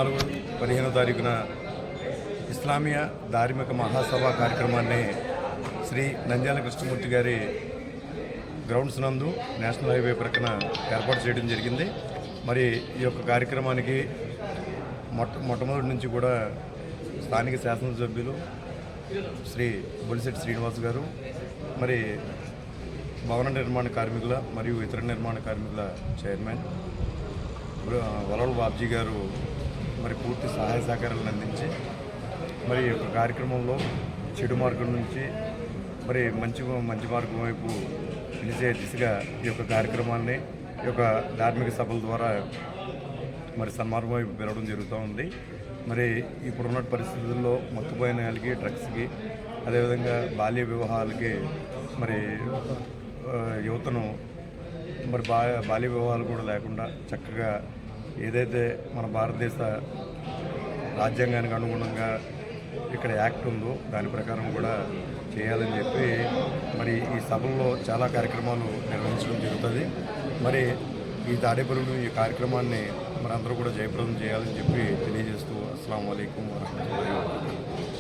14-15 తారీఖున ఇస్లామియా ధార్మిక మహాసభ కార్యక్రమాన్ని శ్రీ నంద్యాల కృష్ణమూర్తి గారి గ్రౌండ్స్ నందు నేషనల్ హైవే ప్రక్కన ఏర్పాటు చేయడం జరిగింది. మరి ఈ యొక్క కార్యక్రమానికి మొట్టమొదటి నుంచి కూడా స్థానిక శాసనసభ్యులు శ్రీ బొలిశెట్టి శ్రీనివాస్ గారు, మరి భవన నిర్మాణ కార్మికుల మరియు ఇతర నిర్మాణ కార్మికుల చైర్మన్ వలవల బాబ్జీ గారు మరి పూర్తి సహాయ సహకారాలను అందించి మరి ఈ యొక్క కార్యక్రమంలో చెడు మార్గం నుంచి మరి మంచి మార్గం వైపు పిలిచే దిశగా ఈ యొక్క కార్యక్రమాన్ని ఈ యొక్క ధార్మిక సభల ద్వారా మరి సన్మార్గం వైపు పెరగడం జరుగుతూ ఉంది. మరి ఇప్పుడున్న పరిస్థితుల్లో మత్తుపోయిన వాళ్ళకి, డ్రగ్స్కి, అదేవిధంగా బాల్య వివాహాలకి మరి యువతను మరి బాల్య వివాహాలు కూడా లేకుండా చక్కగా ఏదైతే మన భారతదేశ రాజ్యాంగానికి అనుగుణంగా ఇక్కడ యాక్ట్ ఉందో దాని ప్రకారం కూడా చేయాలని చెప్పి మరి ఈ సభల్లో చాలా కార్యక్రమాలు నిర్వహించడం జరుగుతుంది. మరి ఈ తాడేపల్లి ఈ కార్యక్రమాన్ని మరి అందరూ కూడా జయప్రదం చేయాలని చెప్పి తెలియజేస్తూ అస్సలాము అలైకుం వరహమతుల్లాహి వబరకాతుహు.